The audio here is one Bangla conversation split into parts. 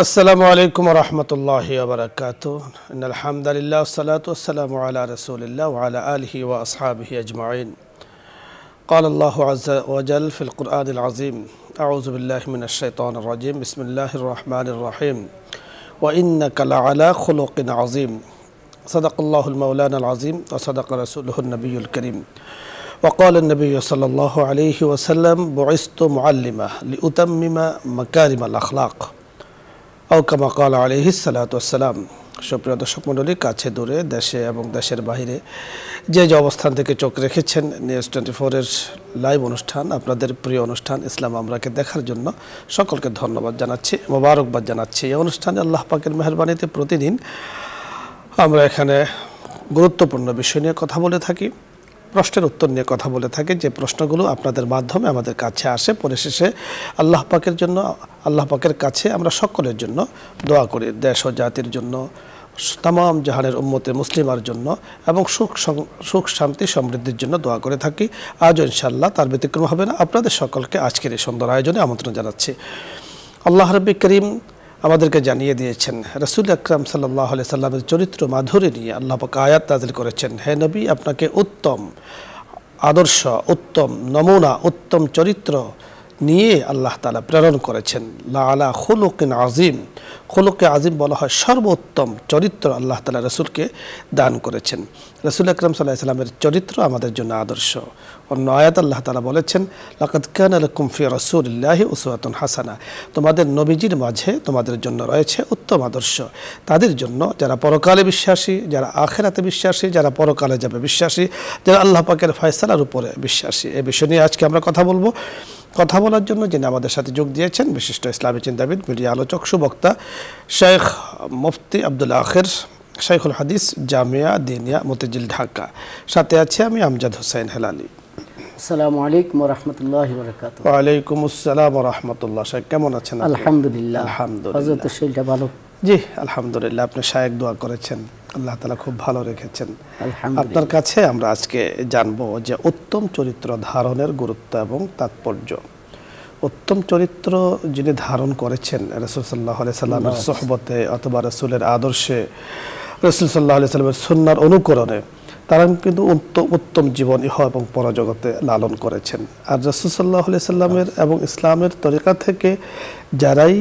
আসসালামু আলাইকুম ওয়া রাহমাতুল্লাহি ওয়া বারাকাতুহু ইন্নাল হামদালিল্লাহ ওয়াসসালাতু ওয়াসসালামু আলা রাসূলিল্লাহ ওয়া আলা আলিহি ওয়া আসহাবিহি আজমাইন ক্বালা আল্লাহু আযজা ওয়া জাল্লা ফিল কুরআনিল আযীম আউযু বিল্লাহি মিনাশ শাইতানির রাজীম বিসমিল্লাহির রাহমানির রাহিম ওয়া ইন্নাকা লাআলা খুলুকিন আযীম সাদাকাল্লাহুল মাওলানাল আযীম ওয়া সাদাকা রাসূলুহুন নবিয়্যুল কারীম وقال النبي صلى الله عليه وسلم بعثت معلما لأتمم مكارم الأخلاق أو كما قال عليه الصلاة والسلام। সুপ্রিয় দর্শক মণ্ডলী, কাছে দূরে, দেশে এবং দেশের বাইরে যে অবস্থান থেকে চোখ রেখেছেন নিউজ 24 এর লাইভ অনুষ্ঠান, আপনাদের প্রিয় অনুষ্ঠান ইসলাম আমরাকে দেখার জন্য সকলকে ধন্যবাদ জানাচ্ছি, মোবারকবাদ জানাচ্ছি। এই অনুষ্ঠানে আল্লাহ পাকের মেহেরবানিতে প্রতিদিন আমরা এখানে গুরুত্বপূর্ণ বিষয় নিয়ে কথা বলে থাকি, প্রশ্নের উত্তর নিয়ে কথা বলে থাকি, যে প্রশ্নগুলো আপনাদের মাধ্যমে আমাদের কাছে আসে। পরিশেষে আল্লাহ পাকের জন্য, আল্লাহ পাকের কাছে আমরা সকলের জন্য দোয়া করি, দেশ ও জাতির জন্য, তামাম জাহানের উম্মতে মুসলিমার জন্য এবং সুখ শান্তি সমৃদ্ধির জন্য দোয়া করে থাকি। আজও ইনশাআল্লাহ তার ব্যতিক্রম হবে না। আপনাদের সকলকে আজকের এই সুন্দর আয়োজনে আমন্ত্রণ জানাচ্ছি। আল্লাহ রাব্বি করিম আমাদেরকে জানিয়ে দিয়েছেন, রাসূল আকরাম সাল্লাল্লাহু আলাইহি সাল্লামের চরিত্র মাধুরী নিয়ে আল্লাহ পাক আয়াত নাযিল করেছেন। হে নবী, আপনাকে উত্তম আদর্শ, উত্তম নমুনা, উত্তম চরিত্র নিয়ে আল্লাহ তাআলা প্রেরণ করেছেন। লা আলা খুলুকিন আযীম, খুলুকে আযীম বলা হয় সর্বোত্তম চরিত্র আল্লাহ তাআলা রাসূলকে দান করেছেন। রাসূল আকরাম সাল্লাল্লাহু আলাইহি সাল্লামের চরিত্র আমাদের জন্য আদর্শ। অন্য আয়াত আল্লাহ তাআলা বলেছেন, লাকাদ কানা লাকুম ফি রাসূলিল্লাহি উসওয়াতুন হাসানা, তোমাদের নবীজির মাঝে তোমাদের জন্য রয়েছে উত্তম আদর্শ। তাদের জন্য যারা পরকালে বিশ্বাসী, যারা আখিরাতে বিশ্বাসী, যারা পরকালে যাবে বিশ্বাসী, যারা আল্লাহ পাকের ফয়সালার উপরে বিশ্বাসী। এই বিষয় নিয়ে আজকে আমরা কথা বলবো। কথা বলার জন্য যিনি আমাদের সাথে যোগ দিয়েছেন বিশিষ্ট ইসলামী চিন্তাবিদ, মিডিয়া আলোচক, সুবক্তা শেখ মুফতি আব্দুল আখির, শাইখুল হাদিস, জামিয়া দিনিয়া মতিঝিল, ঢাকা। সাথে আছে আমি আমজাদ হোসেন হেলালি। আসসালামু আলাইকুম ওয়া রাহমাতুল্লাহি ওয়া বারাকাতুহু। ওয়া আলাইকুম আসসালাম ওয়া রাহমাতুল্লাহ। শেখ কেমন আছেন? আলহামদুলিল্লাহ। আলহামদুলিল্লাহ। হযরতের শরীরটা ভালো? জি আলহামদুলিল্লাহ। আপনি শায়েক দোয়া করেছেন, আল্লাহ তাআলা খুব ভালো রেখেছেন। আলহামদুলিল্লাহ। আপনার কাছে আমরা আজকে জানবো যে উত্তম চরিত্র ধারণের গুরুত্ব এবং তাৎপর্য। উত্তম চরিত্র যিনি ধারণ করেছেন রাসূল সাল্লাল্লাহু আলাইহি সাল্লামের সোহবতে অথবা রাসূলের আদর্শে, রাসূল সাল্লাল্লাহু আলাইহি সাল্লামের সুন্নাহর অনুকরণে তারা কিন্তু উত্তম জীবন ইহ এবং পরজগতে লালন করেছেন। আর রাসূল সাল্লাল্লাহু আলাইহি সাল্লামের এবং ইসলামের তরিকা থেকে যারাই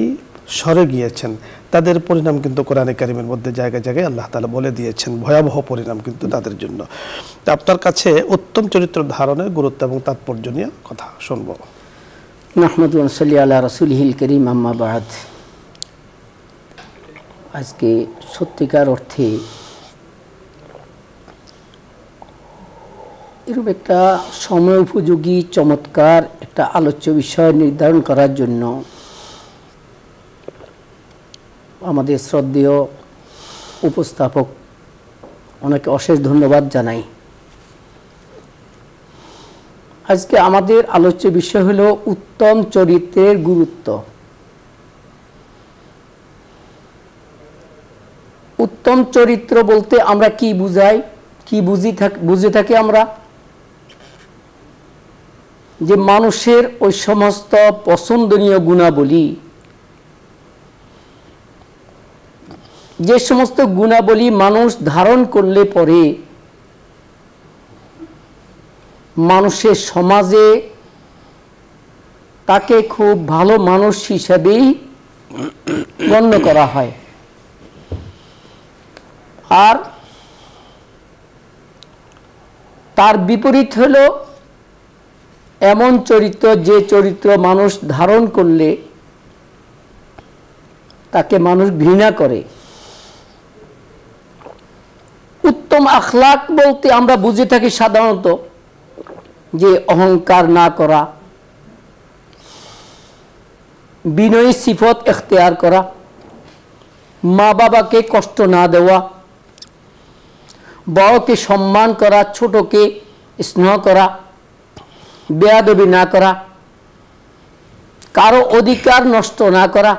সরে গিয়েছেন তাদের পরিণাম কিন্তু কোরআনে কারিমের মধ্যে জায়গায় জায়গায় আল্লাহ তাআলা বলে দিয়েছেন, ভয়াবহ পরিণাম কিন্তু তাদের জন্য। আপনার কাছে উত্তম চরিত্র ধারণের গুরুত্ব এবং তাৎপর্য নিয়ে কথা শুনবো। নাহমাদু ওয়া নুসাল্লি আলা রাসূলিহিল কারীম, আম্মা বা'দ। আজকে সত্যিকার অর্থে এরূপ একটা সময় উপযোগী চমৎকার একটা আলোচ্য বিষয় নির্ধারণ করার জন্য আমাদের শ্রদ্ধেয় উপস্থাপক ওনাকে অশেষ ধন্যবাদ জানাই। আজকে আমাদের আলোচ্য বিষয় হলো উত্তম চরিত্রের গুরুত্ব। উত্তম চরিত্র বলতে আমরা কি বুঝাই, কি বুঝে থাকি আমরা? যে মানুষের ওই সমস্ত পছন্দনীয় গুণাবলী, যে সমস্ত গুণাবলী মানুষ ধারণ করলে পরে মানুষের সমাজে তাকে খুব ভালো মানুষ হিসেবেই গণ্য করা হয়। আর তার বিপরীত হলো এমন চরিত্র, যে চরিত্র মানুষ ধারণ করলে তাকে মানুষ ঘৃণা করে। উত্তম আখলাক বলতে আমরা বুঝে থাকি সাধারণত যে অহংকার না করা, বিনয়ী সিফত এখতিয়ার করা, মা বাবাকে কষ্ট না দেওয়া, বড়কে সম্মান করা, ছোটকে স্নেহ করা, বেয়াদবি না করা, কারো অধিকার নষ্ট না করা,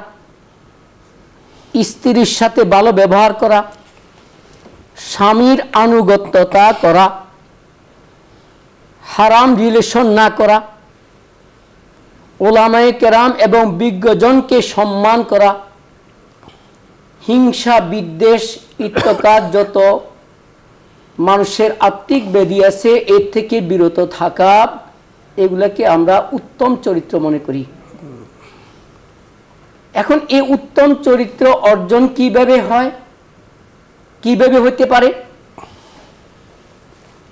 স্ত্রীর সাথে ভালো ব্যবহার করা, স্বামীর আনুগত্যতা করা, হারাম রিলেশন না করা, ওলামায়ে কেরাম এবং বিজ্ঞজনকে সম্মান করা, হিংসা বিদ্বেষ ইত্যাকার যত মানুষের আত্মিক ব্যাধি আছে এর থেকে বিরত থাকা, এগুলাকে আমরা উত্তম চরিত্র মনে করি। এখন এই উত্তম চরিত্র অর্জন কিভাবে হয়, কিভাবে হতে পারে?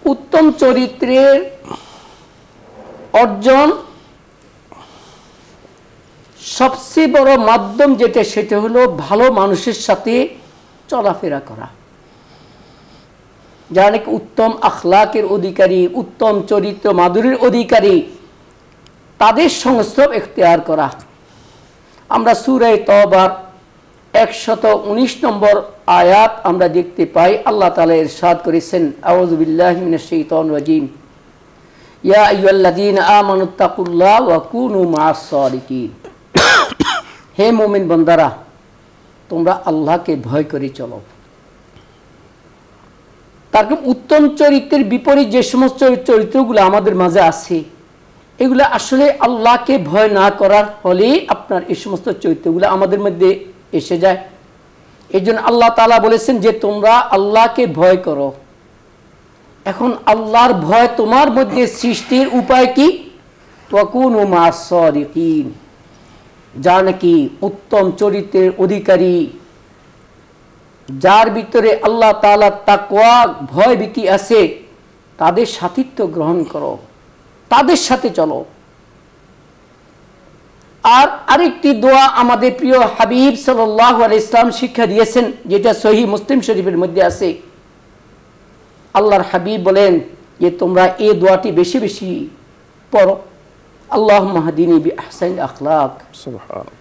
উত্তম চরিত্রের অর্জন সবচেয়ে বড় মাধ্যম যেটা, সেটা হলো ভালো মানুষের সাথে চলাফেরা করা, যারা নাকি উত্তম আখলাকের অধিকারী, উত্তম চরিত্র মাধুরীর অধিকারী, তাদের সংস্রব এখতিয়ার করা। আমরা সূরা তওবার 119 নম্বর আয়াত আমরা দেখতে পাই, আল্লাহ তাআলা ইরশাদ করেছেন, আউযু বিল্লাহি মিনাশ শাইতানির রাজীম, ইয়া আইয়ুহাল্লাযীনা আমানুত্তাকুল্লাহ ওয়া কুনু মা'আস সাদিকিন। হে মুমিন বান্দারা, তোমরা আল্লাহকে ভয় করে চলো। তার উত্তম চরিত্রের বিপরীত যে সমস্ত চরিত্রগুলো আমাদের মাঝে আছে, এগুলো আসলে আল্লাহকে ভয় না করার ফলে আপনার এই সমস্ত চরিত্রগুলো আমাদের মধ্যে এসে যায়। এই জন্য আল্লাহ তাআলা বলেছেন যে তোমরা আল্লাহকে ভয় করো। এখন আল্লাহর ভয় তোমার মধ্যে সৃষ্টির উপায় কি? ওয়াকুনু মা'আস সাদিকিন, যারা নাকি উত্তম চরিত্রের অধিকারী, যার ভিতরে আল্লাহ তাআলার তাকওয়া ভয় ভীতি আছে, তাদের সাথিত্ব গ্রহণ করো, তাদের সাথে চলো। আর আরেকটি দোয়া আমাদের প্রিয় হাবিব সাল্লাল্লাহু আলাইহি ওয়াসাল্লাম শিক্ষা দিয়েছেন, যেটা সহিহ মুসলিম শরীফের মধ্যে আছে। আল্লাহর হাবিব বলেন যে তোমরা এই দোয়াটি বেশি বেশি পড়ো, আল্লাহুম্মা হাদিনি বিআহসানিল আখলাক সুবহানাল্লাহ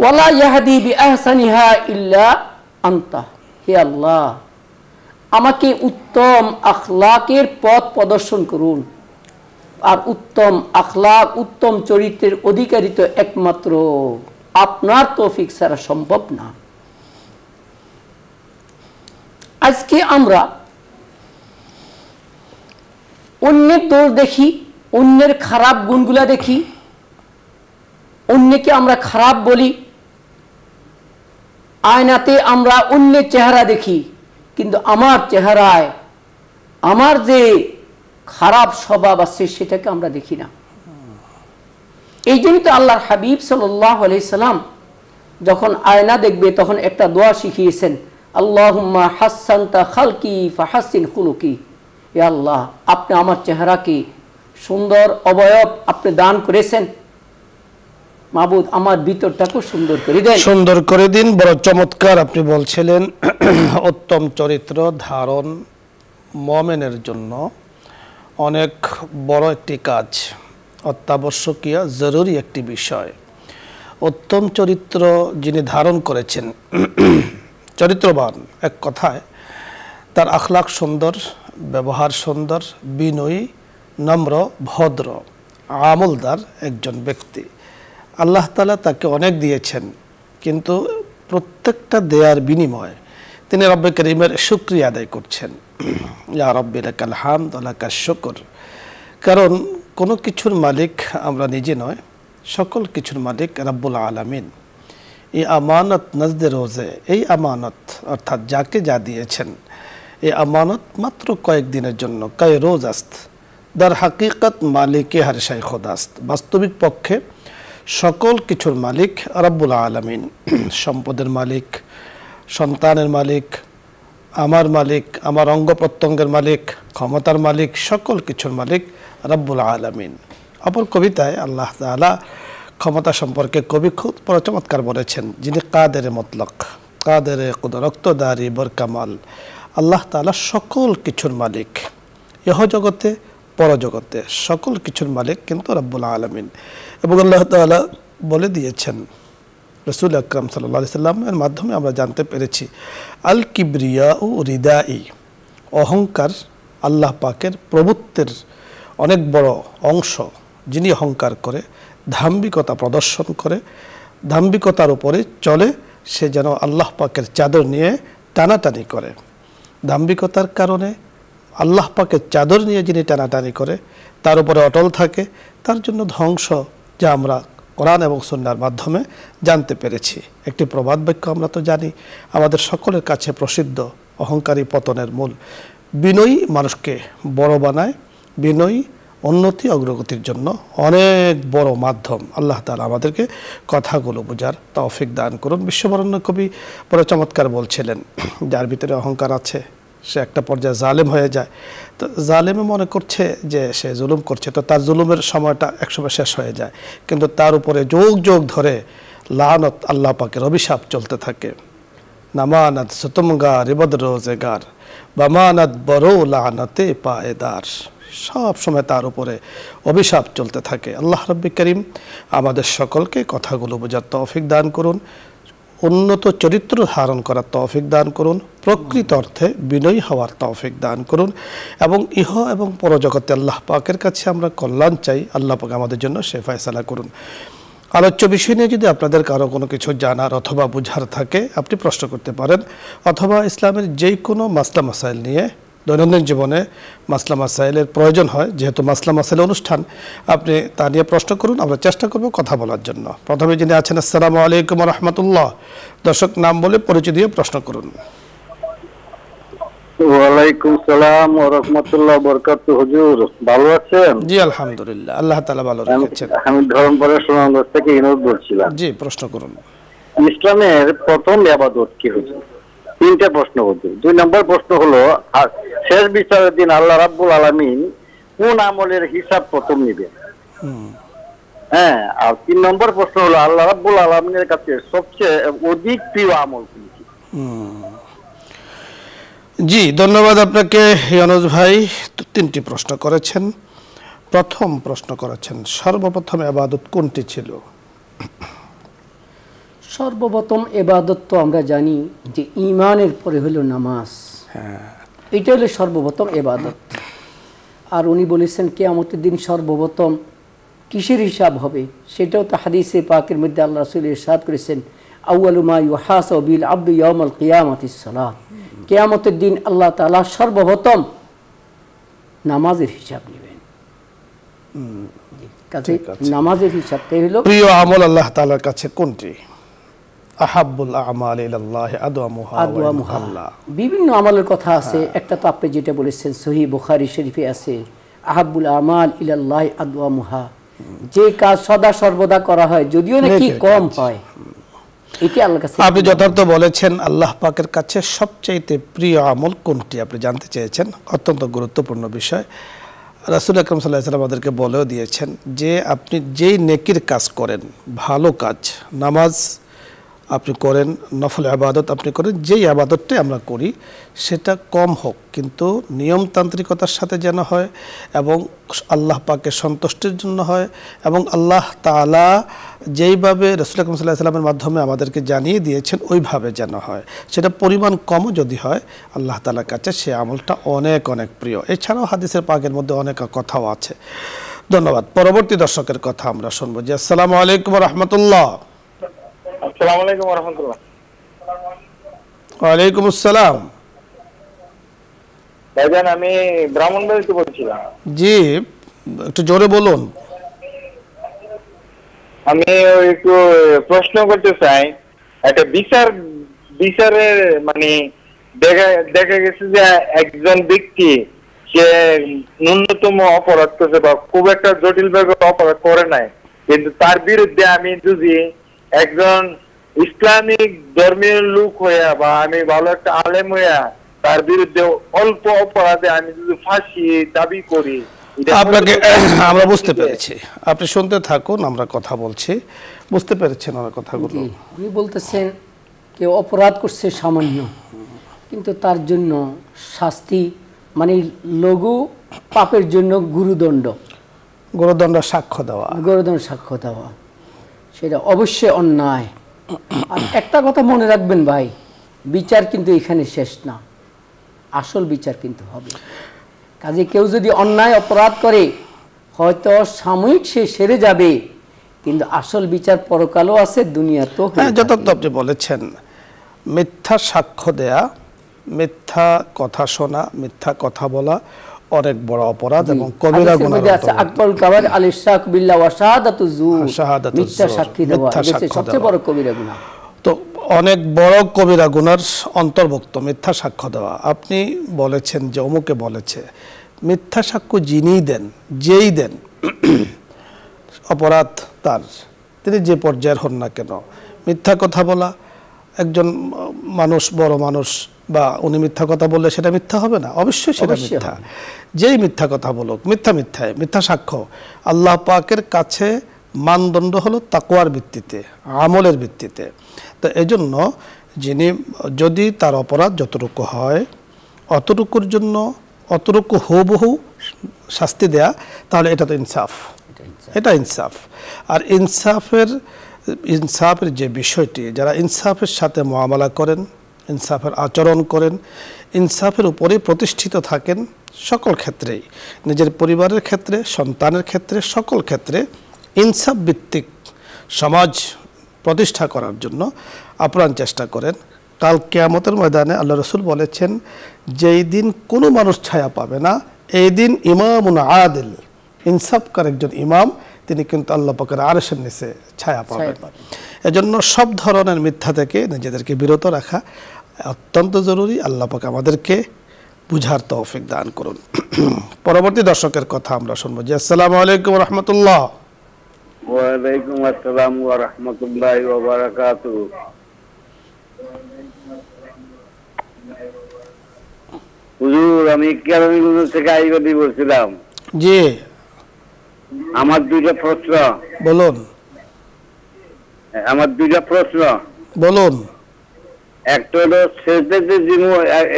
ওয়ালা ইয়াহদি বিআহসানিহা ইল্লা আনতা। হে আল্লাহ, আমাকে উত্তম আখলাকের পথ প্রদর্শন করুন, আর উত্তম আখলাক, উত্তম চরিত্রের অধিকারী তো একমাত্র আপনার তৌফিক ছাড়া সম্ভব না। আজকে আমরা অন্যের দোষ দেখি, অন্যের খারাপ গুণগুলা দেখি, অন্যকে আমরা খারাপ বলি, আয়নাতে আমরা অন্যের চেহারা দেখি, কিন্তু আমার চেহারায় আমার যে খারাপ স্বভাব আছে সেটাকে আমরা দেখি না। এই জন্য তো আল্লাহর হাবিব সাল্লাল্লাহু আলাইহি সাল্লাম যখন আয়না দেখবে তখন একটা দোয়া শিখিয়েছেন, আল্লাহুম্মা হাসসানতা খালকি ফাহাসসিন খুলুকি। হে আল্লাহ, আপনি আমার চেহারাকে সুন্দর অবয়ব আপনি দান করেছেন, মাবুদ আমার ভিতরটাকে সুন্দর করে দেন, সুন্দর করে দিন। বড় চমৎকার আপনি বলছিলেন, উত্তম চরিত্র ধারণ মুমিনের জন্য অনেক বড় একটি কাজ, অত্যাবশ্যকীয় জরুরি একটি বিষয়। উত্তম চরিত্র যিনি ধারণ করেছেন, চরিত্রবান, এক কথায় তার আখলাক সুন্দর, ব্যবহার সুন্দর, বিনয়ী, নম্র, ভদ্র, আমলদার একজন ব্যক্তি। আল্লাহ তাআলা তাকে অনেক দিয়েছেন, কিন্তু প্রত্যেকটা দেয়ার বিনিময়ে তিনি রব্বে করিমের শুকরিয়া আদায় করছেন। ইয়া রব্বি লাকাল হামদ ওয়া লাকাশ শুকর। কারণ কোনো কিছুর মালিক আমরা নিজে নয়, সকল কিছুর মালিক রব্বুল আলামিন। এই আমানত নজদে রোজে, এই আমানত অর্থাৎ যাকে যা দিয়েছেন, এই আমানত মাত্র কয়েকদিনের জন্য, কয় রোজ আস্ত, দার হাকিকত মালিকে হর শাই খোদাস্ত। বাস্তবিক পক্ষে সকল কিছুর মালিক রব্বুল আলামিন, সম্পদের মালিক, সন্তানের মালিক, আমার মালিক, আমার অঙ্গ প্রত্যঙ্গের মালিক, ক্ষমতার মালিক, সকল কিছুর মালিক রব্বুল আলামিন। অপর কবিতায় আল্লাহ তাআলা ক্ষমতা সম্পর্কে কবি খুব বড় চমৎকার বলেছেন, যিনি কাদের মতলক, কাদের কুদরতদারি বরকামাল। আল্লাহ তাআলা সকল কিছুর মালিক, ইহ জগতে পরজগতে সকল কিছুর মালিক কিন্তু রব্বুল আলামিন। এবং আল্লাহ তাআলা বলে দিয়েছেন, রাসূল আকরাম সাল্লাল্লাহু আলাইহি সাল্লামের মাধ্যমে আমরা জানতে পেরেছি, আল কিবরিয়া ও রিদাই, অহংকার আল্লাহ পাকের প্রভুত্বের অনেক বড় অংশ। যিনি অহংকার করে, ধাম্বিকতা প্রদর্শন করে, ধাম্বিকতার উপরে চলে, সে যেন আল্লাহ পাকের চাদর নিয়ে টানাটানি করে। ধাম্বিকতার কারণে আল্লাহ পাকের চাদর নিয়ে যিনি টানাটানি করে, তার উপরে অটল থাকে, তার জন্য ধ্বংস যা আমরা কোরআন এবং সুন্নাহর মাধ্যমে জানতে পেরেছি। একটি প্রবাদ বাক্য আমরা তো জানি, আমাদের সকলের কাছে প্রসিদ্ধ, অহংকারী পতনের মূল। বিনয়ী মানুষকে বড় বানায়, বিনয়ী উন্নতি অগ্রগতির জন্য অনেক বড় মাধ্যম। আল্লাহ তাআলা আমাদেরকে কথাগুলো বোঝার তৌফিক দান করুন। বিশ্ববরেণ্য কবি বড় চমৎকার বলছিলেন, যার ভিতরে অহংকার আছে সে একটা পর্যায়ে জালেম হয়ে যায়। তো জালেমে মনে করছে যে সে জুলুম করছে, তো তার জুলুমের সময়টা একসময় শেষ হয়ে যায়, কিন্তু তার উপরে যোগ যোগ ধরে লানত, আল্লাহ পাকের অভিশাপ চলতে থাকে। নামানাত সুতমগার ইবদ রোজেগার বামানাত বড় লানতে পায়েদার, সব সময় তার উপরে অভিশাপ চলতে থাকে। আল্লাহ রাব্বি করিম আমাদের সকলকে কথাগুলো বোঝার তৌফিক দান করুন, উন্নত চরিত্র ধারণ করার তৌফিক দান করুন, প্রকৃত অর্থে বিনয়ী হওয়ার তৌফিক দান করুন, এবং ইহ এবং পরজগতে আল্লাহ পাকের কাছে আমরা কল্যাণ চাই। আল্লাহ পাক আমাদের জন্য সে ফয়সালা করুন। আলোচ্য বিষয় নিয়ে যদি আপনাদের কারো কোনো কিছু জানার অথবা বুঝার থাকে, আপনি প্রশ্ন করতে পারেন, অথবা ইসলামের যেই কোনো মাসলা মাসাইল নিয়ে দৈনন্দিন জীবনে মাসলা মাসাইলের প্রয়োজন হয়, যেহেতু মাসলা মাসাইল অনুষ্ঠান, আপনি তা নিয়ে প্রশ্ন করুন, আমরা চেষ্টা করব কথা বলার জন্য। প্রথমে যিনি আছেন, আসসালামু আলাইকুম রহমতুল্লাহ। দর্শক নাম বলে পরিচয় দিয়ে প্রশ্ন করুন। ওয়ালাইকুম সালাম ওয়া রাহমাতুল্লাহি ওয়া বারাকাতুহু। হুজুর ভালো আছেন? জি আলহামদুলিল্লাহ, আল্লাহ তাআলা ভালো রেখেছেন। আমি ধর্মপাড়া সুনামগঞ্জ থেকে ইনোদ বলছিলাম। জি প্রশ্ন করুন। ইসলামের প্রথম ইবাদত কি হুজুর? তিনটা প্রশ্ন হুজুর। 2 নম্বর প্রশ্ন হলো, শেষ বিচারের দিন আল্লাহ রাব্বুল আলামিন কোন আমলের হিসাব প্রথম নেবেন? হ্যাঁ, আর 3 নম্বর প্রশ্ন হলো, আল্লাহ রাব্বুল আলামিনের কাছে সবচেয়ে অধিক প্রিয় আমল কোনটি? জি ধন্যবাদ আপনাকে ইয়ানুস ভাই, তিনটি প্রশ্ন করেছেন। প্রথম প্রশ্ন করেছেন, সর্বপ্রথম ইবাদত কোনটি ছিল? সর্বপ্রথম ইবাদত তো আমরা জানি যে ঈমানের পরে হলো নামাজ। এটা হলো সর্বপ্রথম ইবাদত। আর উনি বলেছেন কিয়ামতের দিন সর্বপ্রথম কিসের হিসাব হবে, সেটাও তো হাদিসে পাকের মধ্যে আল্লাহ রাসূল ইরশাদ করেছেন, আউয়ালু মা ইউহাসাবু বিল আবদু ইয়াউমাল কিয়ামাতিস সালাত। কিয়ামতের দিন আল্লাহ তাআলা সর্বপ্রথম নামাজের হিসাব নেবেন। কাজে নামাজের হিসাবটাই হলো প্রিয় আমল আল্লাহ তাআলার কাছে কোনটি? আহাব্বুল আমাল ইলাল্লাহ আদওয়ামুহা। বিভিন্ন আমলের কথা আছে, একটা তো আপনি যেটা বলেছেন সহিহ বুখারী শরীফে আছে, আহাব্বুল আমাল ইলাল্লাহ আদওয়ামুহা, যে কাজ সদা সর্বদা করা হয় যদিও নাকি কম হয়, এটি আল্লাহর কাছে। আপনি যথার্থ বলেছেন, আল্লাহ পাকের কাছে সবচাইতে প্রিয় আমল কোনটি আপনি জানতে চেয়েছেন, অত্যন্ত গুরুত্বপূর্ণ বিষয়। রাসূল আকরাম সাল্লাল্লাহু আলাইহি ওয়াসাল্লাম আমাদেরকে বলেও দিয়েছেন যে আপনি যেই নেকির কাজ করেন, ভালো কাজ, নামাজ আপনি করেন, নফল ইবাদত আপনি করেন, যেই ইবাদতটাই আমরা করি সেটা কম হোক, কিন্তু নিয়মতান্ত্রিকতার সাথে যেন হয় এবং আল্লাহ পাকের সন্তুষ্টির জন্য হয়, এবং আল্লাহ তাআলা যেইভাবে রাসূল আকরাম সাল্লাল্লাহু আলাইহি ওয়াসাল্লামের মাধ্যমে আমাদেরকে জানিয়ে দিয়েছেন ওইভাবে যেন হয়। সেটা পরিমাণ কমও যদি হয়, আল্লাহ তাআলার কাছে সে আমলটা অনেক অনেক প্রিয়। এছাড়াও হাদিসের পাকের মধ্যে অনেক কথাও আছে। ধন্যবাদ। পরবর্তী দর্শকের কথা আমরা শুনবো। জি আসসালামু আলাইকুম রাহমাতুল্লাহ। আসসালামু আলাইকুম ওয়া রাহমাতুল্লাহ। ওয়ালাইকুম আসসালাম। ভাইজান আমি ব্রাহ্মণবাড়ি থেকে বলছিলাম। জি একটু জোরে বলুন। আমি একটু প্রশ্ন করতে চাই, একটা বিচারের মানে দেখা গেছে যে একজন ব্যক্তি সে ন্যূনতম অপরাধ করছে বা খুব একটা জটিল ভাবে অপরাধ করে নাই, কিন্তু তার বিরুদ্ধে আমি যদি একজন ইসলামিক ধর্মীয় লোক হইয়া বা আমি ভালো একটা আলেম হইয়া তার বিরুদ্ধে অল্প অপরাধে আমি যদি ফাঁসি দাবি করি, আপনাকে আমরা বুঝতে পেরেছি, আপনি শুনতে থাকুন, আমরা কথা বলছি। বুঝতে পেরেছেন আমার কথাগুলো? উনি বলতেছেন কেউ অপরাধ করছে সামান্য, কিন্তু তার জন্য শাস্তি মানে লঘু পাপের জন্য গুরুদণ্ড সাক্ষ্য দেওয়া, সেটা অবশ্যই অন্যায়। আর একটা কথা মনে রাখবেন ভাই, বিচার কিন্তু এখানে শেষ না, আসল বিচার কিন্তু হবে। কাজে কেউ যদি অন্যায় অপরাধ করে হয়তো সাময়িক সে সেরে যাবে, কিন্তু আসল বিচার পরকালও আছে, দুনিয়াতেও। হ্যাঁ যথার্থ আপনি বলেছেন। মিথ্যা সাক্ষ্য দেয়া, মিথ্যা কথা শোনা, মিথ্যা কথা বলা অনেক বড় অপরাধ এবং কবিরা গুনাহ আছে। আকবরুল কাবাইর আল ইশরাক বিল্লাহ ওয়া শাহাদাতুজ জুর, মিথ্যা সাক্ষী দেওয়া সবচেয়ে বড় কবিরা গুনাহ। তো অনেক বড় কবিরা গুনার অন্তর্ভুক্ত মিথ্যা সাক্ষ্য দেওয়া। আপনি বলেছেন যে অমুকে বলেছে, মিথ্যা সাক্ষ্য যিনিই দেন, যেই দেন, অপরাধ তার, তিনি যে পর্যায়ের হন না কেন। মিথ্যা কথা বলা, একজন মানুষ, বড় মানুষ বা উনি মিথ্যা কথা বললে সেটা মিথ্যা হবে না? অবশ্যই সেটা মিথ্যা। যেই মিথ্যা কথা বলুক, মিথ্যা সাক্ষ্য আল্লাহ পাকের কাছে মানদণ্ড হলো তাকওয়ার ভিত্তিতে, আমলের ভিত্তিতে। তো এজন্য যিনি, যদি তার অপরাধ যতটুকু হয় অতটুকুর জন্য অতটুকু হুবহু শাস্তি দেয়া, তাহলে এটা তো ইনসাফ, এটা ইনসাফ। আর ইনসাফের যে বিষয়টি, যারা ইনসাফের সাথে মুআমালা করেন, ইনসাফের আচরণ করেন, ইনসাফের উপরেই প্রতিষ্ঠিত থাকেন সকল ক্ষেত্রেই, নিজের পরিবারের ক্ষেত্রে, সন্তানের ক্ষেত্রে, সকল ক্ষেত্রে ইনসাফ ভিত্তিক সমাজ প্রতিষ্ঠা করার জন্য আপ্রাণ চেষ্টা করেন, কাল কিয়ামতের ময়দানে আল্লাহ রাসূল বলেছেন, যেই দিন কোনো মানুষ ছায়া পাবে না, এই দিন ইমামুন আদিল, ইনসাফকার একজন ইমাম, তিনি কিন্তু আল্লাহ পাকের আরশের নিচে ছায়া পাবেন। এজন্য সব ধরনের মিথ্যা থেকে নিজেদেরকে বিরত রাখা অত্যন্ত জরুরি। আল্লাহ পাক আমাদেরকে বুঝার তৌফিক দান করুন। পরবর্তী দর্শকের কথা আমরা শুনবো। জি, আসসালামু আলাইকুম ওয়া রাহমাতুল্লাহ। ওয়া আলাইকুম আসসালাম ওয়া রাহমাতুল্লাহি ওয়া বারাকাতুহু। হুজুর, আমি কেরানীগঞ্জ থেকে আইবি বলছিলাম। জি, আমার দুইটা প্রশ্ন। বলুন। বলুন। একটা হলো সেজদাতে জিমু,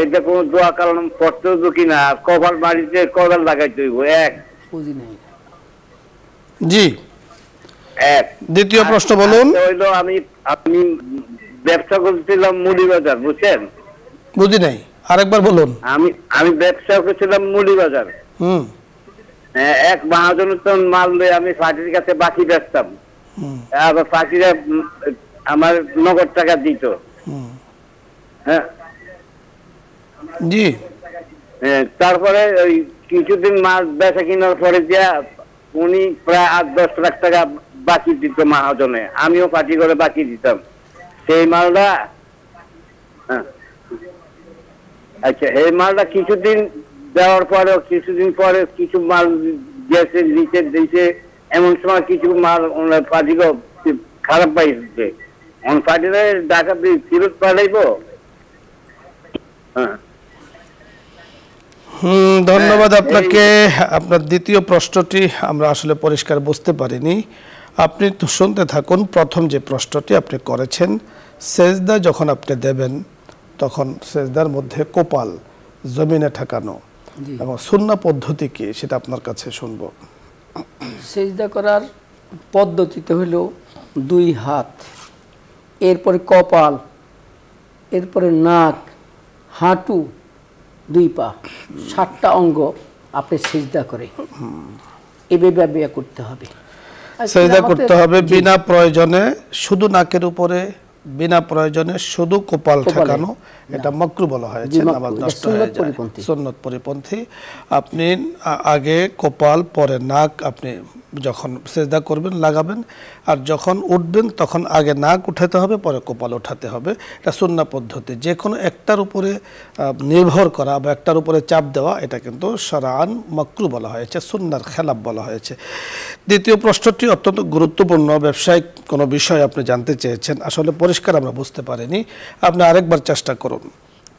এটা কোন দোয়া কারণ পড়তে হতো কিনা, কপাল বাড়িতে কদাল লাগাইতে হইব, এক। জি, এক। দ্বিতীয় প্রশ্ন বলুন। হইলো আমি ব্যবসা করছিলাম মুড়ি বাজার, বুঝছেন? বুঝি নাই, আরেকবার বলুন। আমি ব্যবসা করছিলাম মুড়ি বাজার। এক মহাজনের তো মাল লয়ে আমি পার্টির কাছে বাকি বেচতাম, আবার পার্টিরা আমার নগদ টাকা দিত। হ্যাঁ, জি। তারপরে ওই কিছুদিন মাল বেচা কেনার পরে দিয়া উনি প্রায় 8-10 লাখ টাকা বাকি দিত মহাজনে, আমিও পার্টি করে বাকি দিতাম সেই মালটা। আচ্ছা, এই মালটা কিছুদিন দেওয়ার পরে, কিছুদিন পরে কিছু মাল গেছে নিচে দিয়েছে, এমন সময় কিছু মাল পার্টিকে খারাপ পাইছে, পার্টিরা টাকা ফেরত পাঠাইব। ধন্যবাদ আপনাকে। আপনার দ্বিতীয় প্রশ্নটি আমরা আসলে পরিষ্কার বুঝতে পারিনি, আপনি তো শুনতে থাকুন। প্রথম যে প্রশ্নটি আপনি করেছেন, সেজদা যখন আপনি দেবেন তখন সেজদার মধ্যে কপাল জমিনে ঠেকানো এবং সুন্নাহ পদ্ধতি কি, সেটা আপনার কাছে শুনব। সেজদা করার পদ্ধতিতে হলো 2 হাত, এরপরে কপাল, এরপরে নাক, হাঁটু, 2 পা, 7টা অঙ্গ আপনি সেজদা করে এভাবে করতে হবে। সেজদা করতে হবে বিনা প্রয়োজনে, শুধু নাকের উপরে, বিনা প্রয়োজনে শুধু কপাল ঠেকানো, এটা মাকরুহ বলা হয়েছে, নামাজ নষ্ট হয়ে যায়, সুন্নত পরিপন্থী। আপনি আগে কপাল, পরে নাক, আপনি যখন সেজদা করবেন লাগাবেন, আর যখন উঠবেন তখন আগে নাক উঠাতে হবে, পরে কপাল উঠাতে হবে। এটা সুন্নাহ পদ্ধতি। যে কোনো একটার উপরে নির্ভর করা বা একটার উপরে চাপ দেওয়া, এটা কিন্তু শরআন মাকরুহ বলা হয়েছে, সুন্নাহর খেলাফ বলা হয়েছে। দ্বিতীয় প্রশ্নটি অত্যন্ত গুরুত্বপূর্ণ, ব্যবসায়িক কোনো বিষয় আপনি জানতে চেয়েছেন, আসলে পরিষ্কার আমরা বুঝতে পারিনি, আপনি আরেকবার চেষ্টা করুন।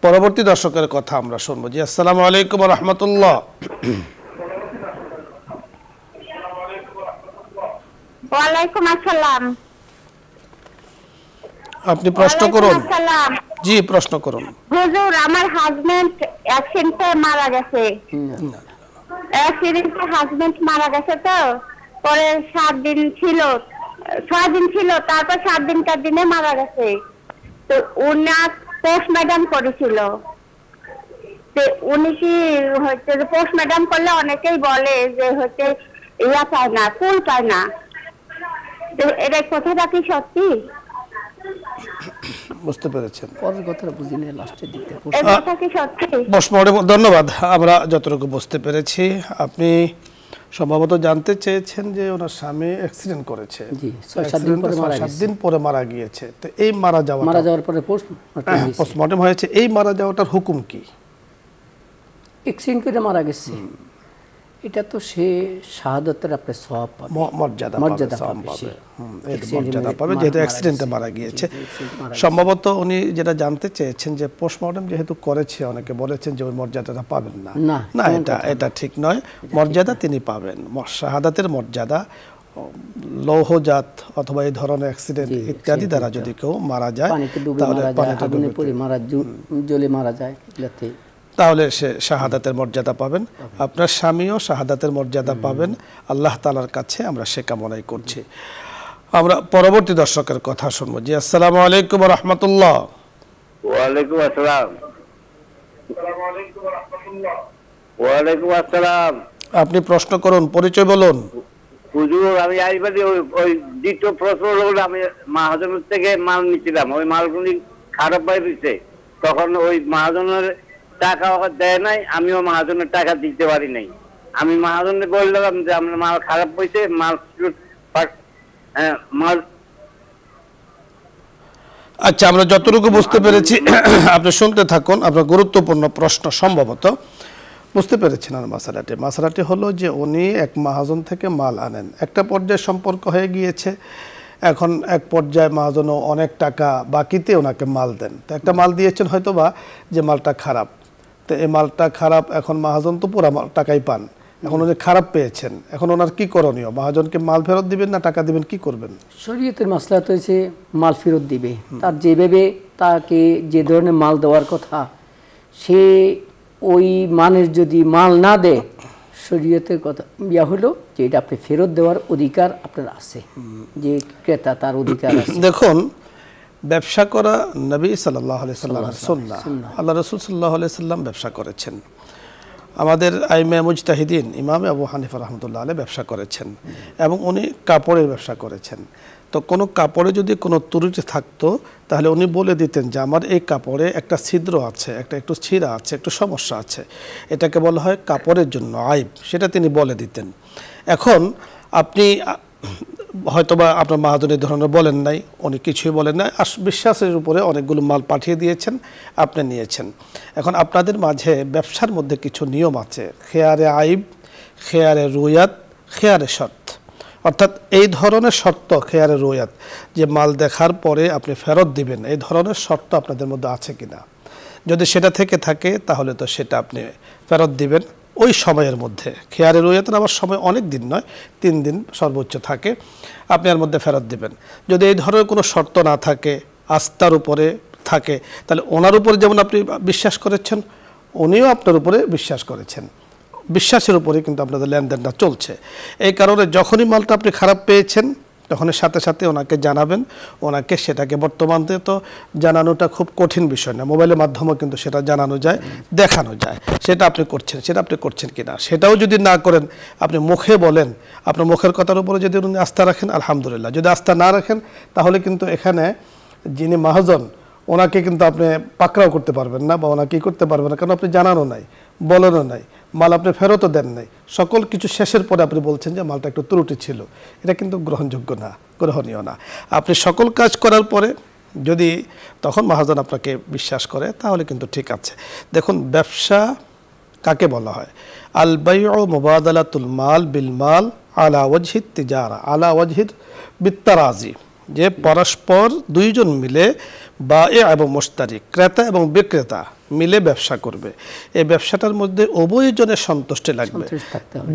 পরবর্তী দর্শকের কথা আমরা শুনবো। জি, আসসালামু আলাইকুম ওয়া রাহমাতুল্লাহ। ওয়ালাইকুম আসসালাম। আপনি প্রশ্ন করুন। জি, প্রশ্ন করুন। হুজুর, আমার হাজবেন্ড অ্যাক্সিডেন্টে মারা গেছে। অ্যাক্সিডেন্টে হাজবেন্ড মারা গেছে, তো পরে 7 দিন ছিল, 6 দিন ছিল, তারপর 7 দিনকার দিনে মারা গেছে। তো উনার পোস্টমর্টম করেছিল, তো উনি কি হচ্ছে পোস্টমর্টম করলে অনেকেই বলে যে হচ্ছে ইয়া পায় না, ফুল পায় না, এটা কথাটা কি সত্যি? বুঝতে পেরেছেন। পরের কথাটা বুঝিনি, লাস্টের দিকটা এই কথা কি সত্যি? পোস্টমর্টেম, ধন্যবাদ, আমরা যতটুকু বুঝতে পেরেছি আপনি সম্ভবত জানতে চেয়েছেন যে ওনার স্বামী অ্যাক্সিডেন্ট করেছে, জি, 6-7 দিন পরে মারা 7 দিন পরে মারা গিয়েছে। তো এই মারা যাওয়ার পরে পোস্টমর্টেম হয়েছে, এই মারা যাওয়াটার হুকুম কি? অ্যাক্সিডেন্ট করে মারা গেছে, এটা তো সে শাহাদাতের আপনি সওয়াব পাবে, মর্যাদা পাবে, পাবে, যেহেতু অ্যাক্সিডেন্টে মারা গিয়েছে। সম্ভবত উনি যেটা জানতে চেয়েছেন যে পোস্টমর্টেম যেহেতু করেছে, অনেকে বলেছেন যে ওই মর্যাদাটা পাবেন না। না, এটা ঠিক নয়, মর্যাদা তিনি পাবেন। শাহাদাতের মর্যাদা লৌহজাত অথবা এই ধরনের অ্যাক্সিডেন্ট ইত্যাদি দ্বারা যদি কেউ মারা যায়, তাহলে জ্বলে মারা যায়, তাহলে সে শাহাদাতের মর্যাদা পাবেন। আপনার স্বামীও শাহাদাতের মর্যাদা পাবেন, আল্লাহ তাআলার কাছে আমরা সে কামনাই করছি। আমরা পরবর্তী দর্শকের কথা শুনবো। জি, আসসালামু আলাইকুম ওয়া রাহমাতুল্লাহ। ওয়ালাইকুম আসসালাম। ওয়ালাইকুম আসসালাম। আপনি প্রশ্ন করুন, পরিচয় বলুন। হুজুর, আমি আইবাদি ওই দ্বিতীয় প্রশ্ন হলো, আমি মহাজনের থেকে মাল নিছিলাম, ওই মালগুলি খারাপ হয়ে গেছে, তখন ওই মহাজনের টাকা দেয় নাই, আমিও মহাজনের টাকা দিতে পারি নাই। আমি মহাজনে বললাম যে আপনার মাল খারাপ হয়েছে, মাল আচ্ছা, আমরা যতটুকু বুঝতে পেরেছি আপনি শুনতে থাকুন, আপনার গুরুত্বপূর্ণ প্রশ্ন সম্ভবত বুঝতে পেরেছেন। আর মাসালাটি হলো যে উনি এক মহাজন থেকে মাল আনেন, একটা পর্যায়ে সম্পর্ক হয়ে গিয়েছে, এখন এক পর্যায়ে মহাজনও অনেক টাকা বাকিতে ওনাকে মাল দেন। তো একটা মাল দিয়েছেন হয়তো বা যে মালটা খারাপ, তো এই মালটা খারাপ, এখন মহাজন তো পুরো টাকাই পান, এখন উনি খারাপ পেয়েছেন, এখন ওনার কি করণীয়? মহাজনকে মাল ফেরত দিবেন না টাকা দিবেন, কি করবেন? শরীয়তের মাসলা তো হচ্ছে মাল ফেরত দিবে, তার যেভাবে তাকে যে ধরনের মাল দেওয়ার কথা, সে ওই মানের যদি মাল না দেয়, শরীয়তের কথা হলো যে এটা আপনি ফেরত দেওয়ার অধিকার আপনার আছে, যে ক্রেতা তার অধিকার আছে। দেখুন, ব্যবসা করা নবী সাল্লাল্লাহু আলাইহি সাল্লামের সুন্নাহ, আল্লাহ রাসূল সাল্লাল্লাহু আলাইহি সাল্লাম ব্যবসা করেছেন, আমাদের আইমে মুজতাহিদিন ইমাম আবু হানিফা রাহমাতুল্লাহ আলাইহি ব্যবসা করেছেন, এবং উনি কাপড়ের ব্যবসা করেছেন। তো কোনো কাপড়ে যদি কোনো ত্রুটি থাকতো, তাহলে উনি বলে দিতেন যে আমার এই কাপড়ে একটা ছিদ্র আছে, একটু ছিঁড়া আছে, একটু সমস্যা আছে, এটাকে বলা হয় কাপড়ের জন্য আইব, সেটা তিনি বলে দিতেন। এখন আপনি হয়তোবা আপনার মহাজন এই ধরনের বলেন নাই, উনি কিছুই বলেন নাই, বিশ্বাসের উপরে অনেকগুলো মাল পাঠিয়ে দিয়েছেন, আপনি নিয়েছেন। এখন আপনাদের মাঝে ব্যবসার মধ্যে কিছু নিয়ম আছে, খেয়ারে আইব, খেয়ারে রুয়াত, খেয়ারে শর্ত। অর্থাৎ এই ধরনের শর্ত, খেয়ারে রুয়াত, যে মাল দেখার পরে আপনি ফেরত দিবেন, এই ধরনের শর্ত আপনাদের মধ্যে আছে কিনা। যদি সেটা থেকে থাকে তাহলে তো সেটা আপনি ফেরত দিবেন ওই সময়ের মধ্যে। খেয়ারে রুয়াতের আবার সময় অনেক দিন নয়, 3 দিন সর্বোচ্চ থাকে, আপনি এর মধ্যে ফেরত দিবেন। যদি এই ধরনের কোনো শর্ত না থাকে, আস্থার উপরে থাকে, তাহলে ওনার উপরে যেমন আপনি বিশ্বাস করেছেন, উনিও আপনার উপরে বিশ্বাস করেছেন, বিশ্বাসের উপরে কিন্তু আপনাদের লেনদেনটা চলছে। এই কারণে যখনই মালটা আপনি খারাপ পেয়েছেন, তখন সাথে সাথে ওনাকে জানাবেন, ওনাকে সেটাকে, বর্তমানে তো জানানোটা খুব কঠিন বিষয় না, মোবাইলের মাধ্যমেও কিন্তু সেটা জানানো যায়, দেখানো যায়, সেটা আপনি করছেন কিনা। সেটাও যদি না করেন, আপনি মুখে বলেন, আপনার মুখের কথার উপরে যদি উনি আস্থা রাখেন আলহামদুলিল্লাহ, যদি আস্থা না রাখেন তাহলে কিন্তু এখানে যিনি মহাজন, ওনাকে কিন্তু আপনি পাকড়াও করতে পারবেন না, বা ওনাকে করতে পারবেন না, কারণ আপনি জানানো নাই, বলানো নাই, মাল আপনি ফেরতও দেন নাই, সকল কিছু শেষের পরে আপনি বলছেন যে মালটা একটু ত্রুটি ছিল, এটা কিন্তু গ্রহণযোগ্য না, গ্রহণীয় না। আপনি সকল কাজ করার পরে যদি তখন মহাজন আপনাকে বিশ্বাস করে, তাহলে কিন্তু ঠিক আছে। দেখুন, ব্যবসা কাকে বলা হয়? আল বাইউ মুবাদালাতুল মাল বিল মাল আলা ওয়াজহিত তিজারা, আলা ওয়াজহিত বিত্তারাজি, যে পরস্পর দুইজন মিলে বায়ে এবং মুশতারি, ক্রেতা এবং বিক্রেতা মিলে ব্যবসা করবে। এই ব্যবসাটার মধ্যে উভয়জনের সন্তুষ্টি লাগবে।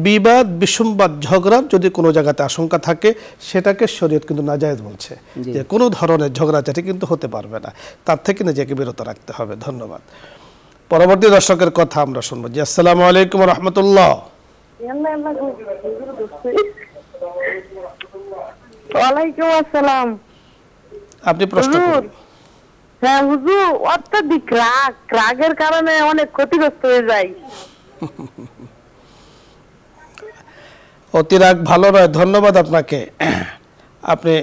বিবাদ, বিসম্বাদ, ঝগড়ার যদি কোনো জায়গাতে আশঙ্কা থাকে, সেটাকে শরীয়ত কিন্তু নাজায়েজ বলছে, যে কোনো ধরনের ঝগড়াঝাটি কিন্তু হতে পারবে না, তার থেকে নিজেকে বিরত রাখতে হবে। ধন্যবাদ। পরবর্তী দর্শকের কথা আমরা শুনবো। জি, আসসালামু আলাইকুম ওয়া রাহমাতুল্লাহ। ওয়ালাইকুম আসসালাম। আপনি প্রশ্ন করুন। হ্যাঁ হুজুর, অত্যধিক রাগের কারণে অনেক ক্ষতিগ্রস্ত হয়ে যায়। অতি রাগ ভালো নয়। ধন্যবাদ আপনাকে। আপনি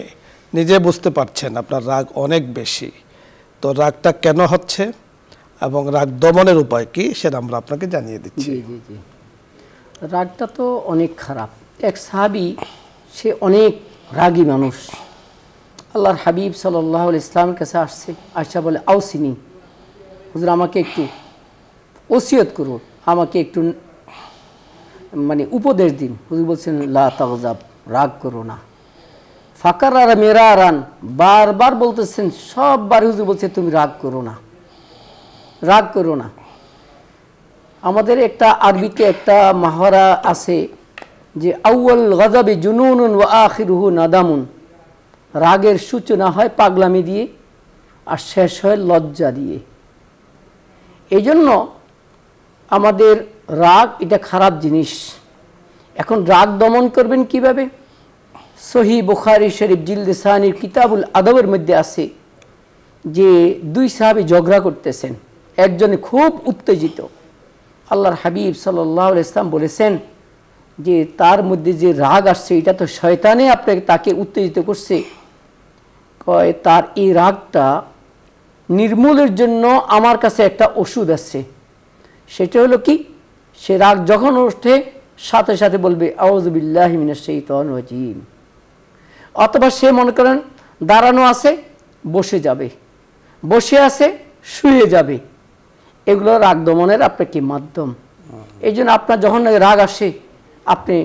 নিজে বুঝতে পারছেন আপনার রাগ অনেক বেশি, তো রাগটা কেন হচ্ছে এবং রাগ দমনের উপায় কি সেটা আমরা আপনাকে জানিয়ে দিচ্ছি। জি জি জি, রাগটা তো অনেক খারাপ। এক সাহাবী, সে অনেক রাগী মানুষ, আল্লাহর হাবিব সাল্লাল্লাহু আলাইহি ইসলামের কাছে আসছে, আয়সা বলে আউসিনি, হুজুর আমাকে একটু ওসিয়ত করুন, আমাকে একটু মানে উপদেশ দিন। হুজুর বলছেন লা তাগজাব, রাগ করো না। ফাকার আর মেরা রান, বারবার বলতেছেন, সববার হুজুর বলছে তুমি রাগ করো না, রাগ করো না। আমাদের একটা আরবিতে একটা মহারা আছে যে আউয়াল গযাবি জুনুনুন ওয়া আখিরুহু নাদামুন, রাগের সূচনা হয় পাগলামি দিয়ে আর শেষ হয় লজ্জা দিয়ে। এই জন্য আমাদের রাগ এটা খারাপ জিনিস। এখন রাগ দমন করবেন কিভাবে? সহিহ বুখারী শরীফ জিলদে সানির কিতাবুল আদবের মধ্যে আছে যে দুই সাহাবী ঝগড়া করতেছেন, একজনে খুব উত্তেজিত। আল্লাহর হাবিব সাল্লাল্লাহু আলাইহি ইসলাম বলেছেন যে তার মধ্যে যে রাগ আসছে এটা তো শয়তানে আপনাকে তাকে উত্তেজিত করছে। কয় তার এই রাগটা নির্মূলের জন্য আমার কাছে একটা ওষুধ আছে। সেটা হলো কি, সে রাগ যখন ওঠে সাথে সাথে বলবে আউযু বিল্লাহি মিনাশ শাইতানির রাজিম, অথবা সে মনে করেন দাঁড়ানো আছে বসে যাবে, বসে আছে শুয়ে যাবে। এগুলো রাগ দমনের আপনার কি মাধ্যম। এই জন্য আপনার যখন রাগ আসে আপনি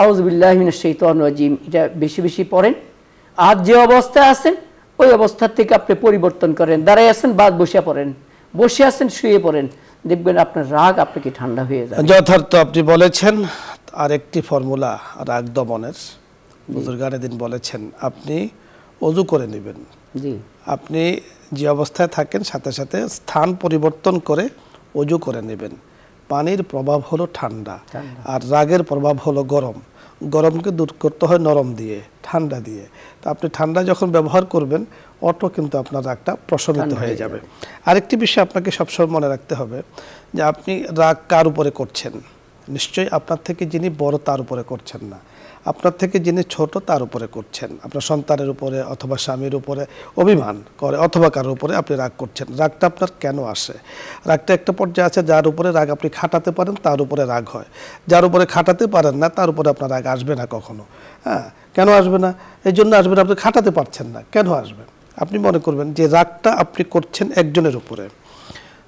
আউযু বিল্লাহি মিনাশ শাইতানির রাজিম এটা বেশি বেশি পড়েন। আর যে অবস্থায় আছেন ওই অবস্থা থেকে আপনি পরিবর্তন করেন, দাঁড়ায় আছেন বা বসে পড়েন, বসে আছেন শুয়ে পড়েন, দেখবেন আপনার রাগ আপনাকে ঠান্ডা হয়ে যাবে। যথার্থ আপনি বলেছেন। আরেকটি ফর্মুলা রাগ দমনের, বুজুর্গানে দিন বলেছেন, আপনি ওযু করে নেবেন। জি, আপনি যে অবস্থায় থাকেন সাথে সাথে স্থান পরিবর্তন করে ওযু করে নেবেন। পানির প্রভাব হলো ঠান্ডা, আর রাগের প্রভাব হলো গরম। গরমকে দূর করতে হয় নরম দিয়ে, ঠান্ডা দিয়ে। তো আপনি ঠান্ডা যখন ব্যবহার করবেন অটো কিন্তু আপনার রাগটা প্রশমিত হয়ে যাবে। আরেকটি বিষয় আপনাকে সবসময় মনে রাখতে হবে যে আপনি রাগ কার উপরে করছেন। নিশ্চয়ই আপনার থেকে যিনি বড় তার উপরে করছেন না, আপনার থেকে যিনি ছোট তার উপরে করছেন। আপনার সন্তানের উপরে অথবা স্বামীর উপরে অভিমান করে অথবা কারোর উপরে আপনি রাগ করছেন। রাগটা আপনার কেন আসে? রাগটা একটা পর্যায়ে আছে যার উপরে রাগ আপনি খাটাতে পারেন তার উপরে রাগ হয়, যার উপরে খাটাতে পারেন না তার উপরে আপনার রাগ আসবে না কখনো। হ্যাঁ, কেন আসবে না? এই জন্য আসবে না, আপনি খাটাতে পারছেন না, কেন আসবে? আপনি মনে করবেন যে রাগটা আপনি করছেন একজনের উপরে,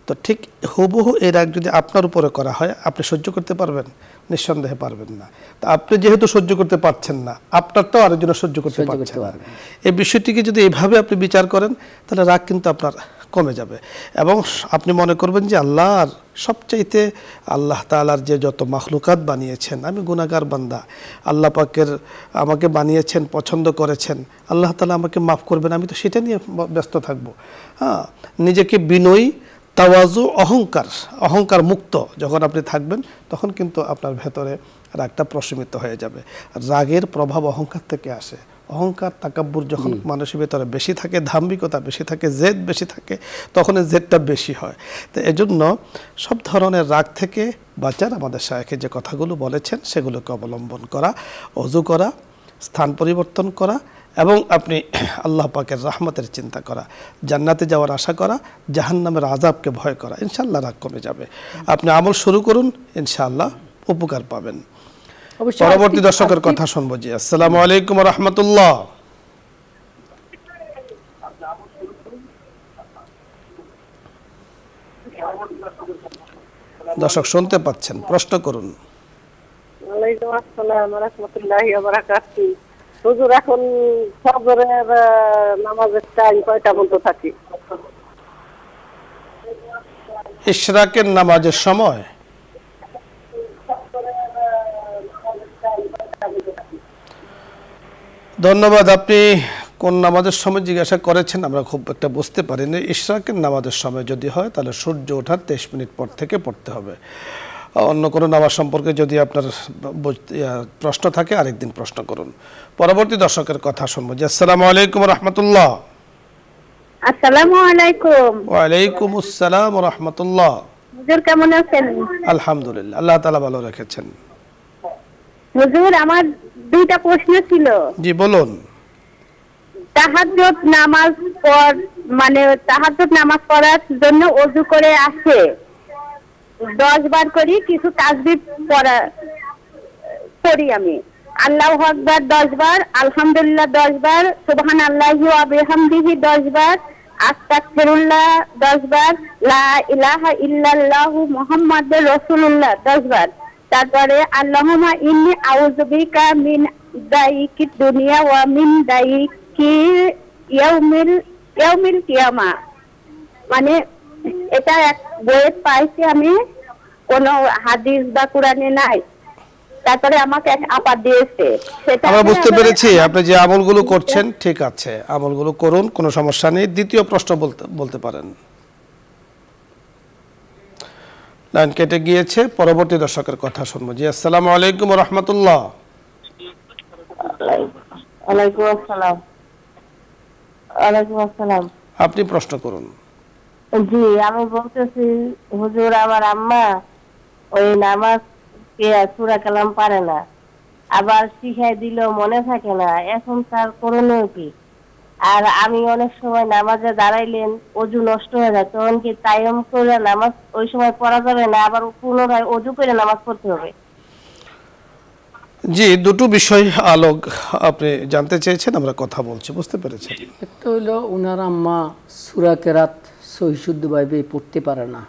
তো ঠিক হুবহু এই রাগ যদি আপনার উপরে করা হয় আপনি সহ্য করতে পারবেন? নিঃসন্দেহে পারবেন না। তো আপনি যেহেতু সহ্য করতে পারছেন না, আপনারটাও আরেকজন সহ্য করতে পারছে না। এই বিষয়টিকে যদি এইভাবে আপনি বিচার করেন তাহলে রাগ কিন্তু আপনার কমে যাবে এবং আপনি মনে করবেন যে আল্লাহর সবচাইতে আল্লাহ তাআলার যে যত মাখলুকাত বানিয়েছেন, আমি গুনাহগার বান্দা, আল্লাহ পাকের আমাকে বানিয়েছেন, পছন্দ করেছেন, আল্লাহ তাআলা আমাকে মাফ করবেন, আমি তো সেটা নিয়ে ব্যস্ত থাকবো। হ্যাঁ, নিজেকে বিনয়ী, তাওয়াজু, অহংকার মুক্ত যখন আপনি থাকবেন তখন কিন্তু আপনার ভেতরে রাগটা প্রশমিত হয়ে যাবে। রাগের প্রভাব অহংকার থেকে আসে। অহংকার, তাকাব্বুর যখন মানুষের ভেতরে বেশি থাকে, ধাম্বিকতা বেশি থাকে, জেদ বেশি থাকে, তখন জেদটা বেশি হয়। তো এজন্য সব ধরনের রাগ থেকে বাঁচার আমাদের শায়েখে যে কথাগুলো বলেছেন সেগুলোকে অবলম্বন করা, ওযু করা, স্থান পরিবর্তন করা এবং আপনি আল্লাহ পাকের রহমতের চিন্তা করা, জান্নাতে যাওয়ার আশা করা, জাহান্নামের আযাবকে ভয় করা, ইনশাআল্লাহ রাগ কমে যাবে। আপনি আমল শুরু করুন, ইনশাআল্লাহ উপকার পাবেন। পরবর্তী দর্শকের কথা শুনবো। জি, আসসালামু আলাইকুম ওয়া রাহমাতুল্লাহ। দর্শক শুনতে পাচ্ছেন, প্রশ্ন করুন। ওয়ালাইকুম আসসালাম ওয়া রাহমাতুল্লাহি ওয়া বারাকাতুহু। হুজুর, এখন ফজরের নামাজের টাইম কয়টা পর্যন্ত থাকে? ইশরাকের নামাজের সময় ধন্যবাদ। আপনি কোন নামাজের সময় জিজ্ঞাসা করেছেন আমরা খুব একটা বুঝতে পারিনি। ইশরাকের নামাজের সময় যদি হয় তাহলে সূর্য ওঠার 23 মিনিট পর থেকে পড়তে হবে। অন্য কোনো নামাজ সম্পর্কে যদি আপনার প্রশ্ন থাকে আরেকদিন প্রশ্ন করুন। পরবর্তী দর্শকের কথা শুনবো। জি, আসসালামু আলাইকুম ওয়া রাহমাতুল্লাহ। আসসালামু আলাইকুম। ওয়া আলাইকুম আসসালাম ওয়া রাহমাতুল্লাহ। হুজুর কেমন আছেন? আলহামদুলিল্লাহ, আল্লাহ তাআলা ভালো রেখেছেন। হুজুর, আমার দুইটা প্রশ্ন ছিল। জি বলুন। তাহাজ্জুদ নামাজ পর মানে তাহাজ্জুদ নামাজ পড়ার জন্য ওযু করে আসে, 10 বার করি, কিছু তাসবিহ পড়ি আমি। আল্লাহু আকবার 10 বার, আলহামদুলিল্লাহ 10 বার, সুবহানাল্লাহি ওয়া বিহামদিহি 10 বার, আস্তাগফিরুল্লাহ 10 বার, লা ইলাহা ইল্লাল্লাহু মুহাম্মাদুর রাসূলুল্লাহ 10 বার। তারপরে আল্লাহুম্মা ইন্নী আউযু বিকা মিন দাইকিদ দুনিয়া ওয়া মিন দাইকি ইয়াউমিল কিয়ামা। মানে এটা এক বইয়ে পাইছি আমি, কোনো হাদিস বা কোরআনে নাই। তারপরে আমাকে এক আপা দিয়েছে, সেটা আমরা বুঝতে পেরেছি আপনি যে আমলগুলো করছেন। ঠিক আছে, আমলগুলো করুন, কোনো সমস্যা নেই। দ্বিতীয় প্রশ্ন বলতে পারেন। লাইন কেটে গিয়েছে, পরবর্তী দর্শকের কথা শুনবো। জি, আসসালামু আলাইকুম ওয়া রাহমাতুল্লাহ। ওয়ালাইকুম আসসালাম। ওয়ালাইকুম আসসালাম। আপনি প্রশ্ন করুন। জি, আমি বলতেছি হুজুর, আমার আম্মা ওই নামাজ সূরা কালাম পারে না, আবার শিখাই দিলেও মনে থাকে না, এখন তার করণীয় কি? আর আমি অনেক সময় নামাজে দাঁড়াইলেন ওযু নষ্ট হয়ে যায়, তখন কি তায়াম্মুম করে নামাজ ওই সময় পড়া যাবে না, আবার পুনরায় ওযু করে নামাজ পড়তে হবে? জি, দুটো বিষয় আলোক আপনি জানতে চেয়েছেন, আমরা কথা বলছি, বুঝতে পেরেছেন। একটা হলো ওনার আম্মা সূরা কেরাত সহি শুদ্ধভাবে পড়তে পারে না,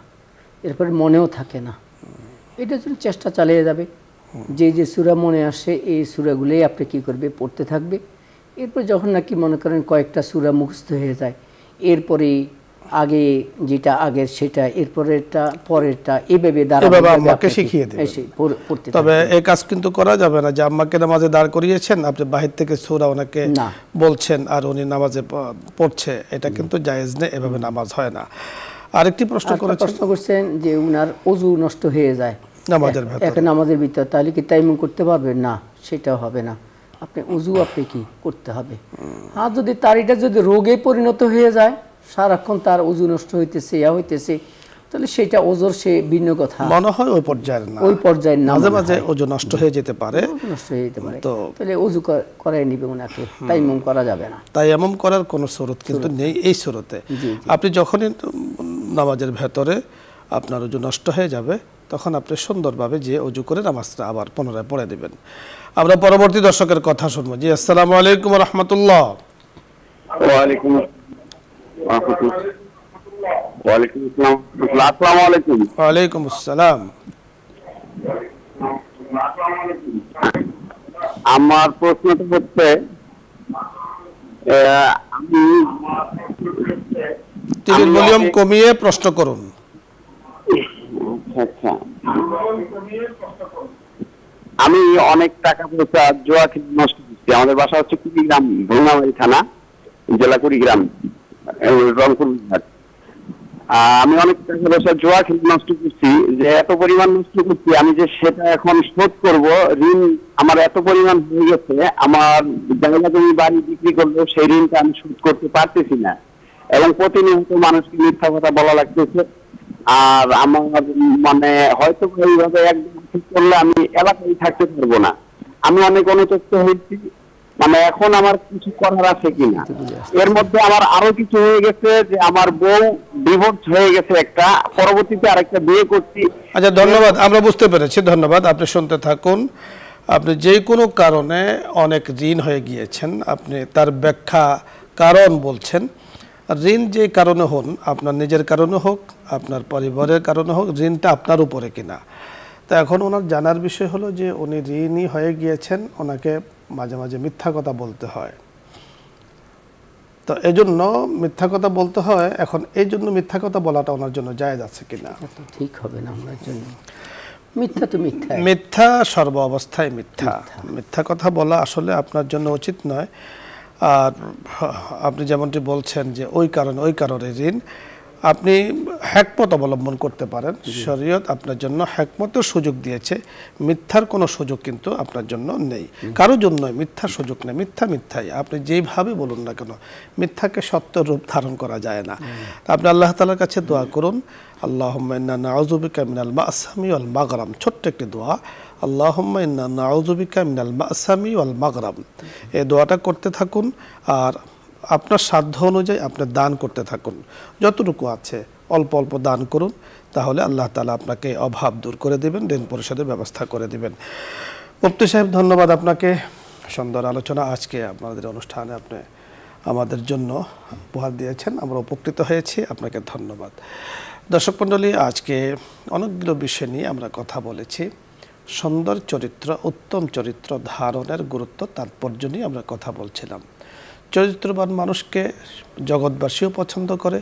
এরপরে মনেও থাকে না। এটার জন্য চেষ্টা চালিয়ে যাবে, যে যে সূরা মনে আসে এই সূরাগুলোই আপনি কী করবে, পড়তে থাকবে। এরপর যখন নাকি মনে করেন কয়েকটা সূরা মুখস্থ হয়ে যায়, এরপরে আগে যেটা আগের সেটা, এরপরেরটা পরেরটা, এইভাবে আম্মাকে শিখিয়ে দেবেন। তবে এই কাজ কিন্তু করা যাবে না যে আম্মাকে নামাজে দাঁড় করিয়েছেন, আপনি বাহির থেকে সূরা ওনাকে বলছেন আর উনি নামাজে পড়ছে, এটা কিন্তু জায়েজ নেই, এভাবে নামাজ হয় না। আরেকটি প্রশ্ন করছেন যে উনার ওযু নষ্ট হয়ে যায় নামাজের ভিতর, তাহলে কি তায়াম্মুম করতে পারবেন? না, সেটাও হবে না। আপনি ওযু আপনি কি করতে হবে। আর যদি তার এটা যদি রোগে পরিণত হয়ে যায়, সারাক্ষণ তার ওযু নষ্ট হইতেছে, হইতেছে, তাহলে সেটা ওযুর সে ভিন্ন কথা, মনে হয় ওই পর্যায়ে না, মাঝে মাঝে ওযু নষ্ট হয়ে যেতে পারে, তো তাহলে ওযু করাই নিবে ওনাকে, তায়াম্মুম করা যাবে না। তায়াম্মুম করার কোনো সুরত কিন্তু নেই এই সুরতে। আপনি যখনই নামাজের ভেতরে আপনার ওযু নষ্ট হয়ে যাবে, তখন আপনি সুন্দরভাবে যে ওযু করে নামাজটা আবার পুনরায় পড়ে দেবেন। আমরা পরবর্তী দর্শকের কথা শুনবো। জি, আসসালামু আলাইকুম ওয়া রাহমাতুল্লাহ। ওয়ালাইকুম আসসালাম। আসসালামু আলাইকুম। ওয়ালাইকুম আসসালাম। আমার প্রশ্নটা হচ্ছে, আমি টিভির ভলিউম কমিয়ে প্রশ্ন করুন। আচ্ছা, আমি অনেক টাকা পয়সা জুয়া খেলে নষ্ট করছি। আমাদের বাসা হচ্ছে কুড়িগ্রাম, ভোলামারি থানা, জেলা কুড়িগ্রাম, রংপুর বিভাগ। আমি অনেক টাকা পয়সা জুয়া খেলে নষ্ট করছি, যে এত পরিমাণ নষ্ট করছি, আমি যে সেটা এখন শোধ করব, ঋণ আমার এত পরিমাণ হয়ে গেছে, আমার জায়গা জমি বাড়ি বিক্রি করলেও সেই ঋণটা আমি শোধ করতে পারতেছি না, এবং প্রতিনিয়ত মানুষকে মিথ্যা কথা বলা লাগতেছে। আর আমার মানে হয়তো এইভাবে একদম ঠিক করলে আমি এলাকায় থাকতে পারবো না। আমি অনেক অনুতপ্ত হয়েছি, মানে এখন আমার কিছু করার আছে কিনা। এর মধ্যে আমার আরো কিছু হয়ে গেছে, যে আমার বউ ডিভোর্স হয়ে গেছে একটা, পরবর্তীতে আরেকটা বিয়ে করছি। আচ্ছা, ধন্যবাদ, আমরা বুঝতে পেরেছি, ধন্যবাদ। আপনি শুনতে থাকুন। আপনি যে কোনো কারণে অনেক ঋণ হয়ে গিয়েছেন, আপনি তার ব্যাখ্যা কারণ বলছেন। ঋণ যে কারণে হন, আপনার নিজের কারণে হোক, আপনার পরিবারের কারণে হোক, ঋণটা আপনার উপরে কিনা। তো এখন ওনার জানার বিষয় হলো যে উনি ঋণী হয়ে গিয়েছেন, ওনাকে মাঝে মাঝে মিথ্যা কথা বলতে হয়। তো এই জন্য মিথ্যা কথা বলতে হয়। এখন এই জন্য মিথ্যা কথা বলাটা ওনার জন্য জায়েজ আছে কিনা? ঠিক হবে না ওনার জন্য। মিথ্যা তো মিথ্যা, মিথ্যা সর্ব অবস্থায় মিথ্যা। মিথ্যা কথা বলা আসলে আপনার জন্য উচিত নয়। আর আপনি যেমনটি বলছেন যে ওই কারণে ঋণ, আপনি হিকমত অবলম্বন করতে পারেন। শরীয়ত আপনার জন্য হিকমতের সুযোগ দিয়েছে, মিথ্যার কোনো সুযোগ কিন্তু আপনার জন্য নেই, কারোর জন্য মিথ্যার সুযোগ নেই। মিথ্যাই, আপনি যেইভাবে বলুন না কেন, মিথ্যাকে সত্য রূপ ধারণ করা যায় না। আপনি আল্লাহ তাআলার কাছে দোয়া করুন, আল্লাহুম্মা ইন্না নাউযু বিকা মিনাল মা'সামি ওয়াল মাগরাম। ছোট্ট একটি দোয়া, আল্লাহুম্মা ইন্না নাউযু বিকা মিনাল মা'সামি ওয়াল মাগরাম। এই দোয়াটা করতে থাকুন। আর আপনার সাধ্য অনুযায়ী আপনি দান করতে থাকুন, যতটুকু আছে অল্প অল্প দান করুন, তাহলে আল্লাহ তাআলা আপনাকে অভাব দূর করে দেবেন, ঋণ পরিশোধের ব্যবস্থা করে দেবেন। মুফতি সাহেব, ধন্যবাদ আপনাকে, সুন্দর আলোচনা আজকে আপনাদের অনুষ্ঠানে আপনি আমাদের জন্য উপহার দিয়েছেন, আমরা উপকৃত হয়েছি, আপনাকে ধন্যবাদ। দর্শক মণ্ডলী, আজকে অনেকগুলো বিষয় নিয়ে আমরা কথা বলেছি। সুন্দর চরিত্র, উত্তম চরিত্র ধারণের গুরুত্ব, তাৎপর্য নিয়ে আমরা কথা বলছিলাম। চরিত্রবান মানুষকে জগৎবাসীও পছন্দ করে,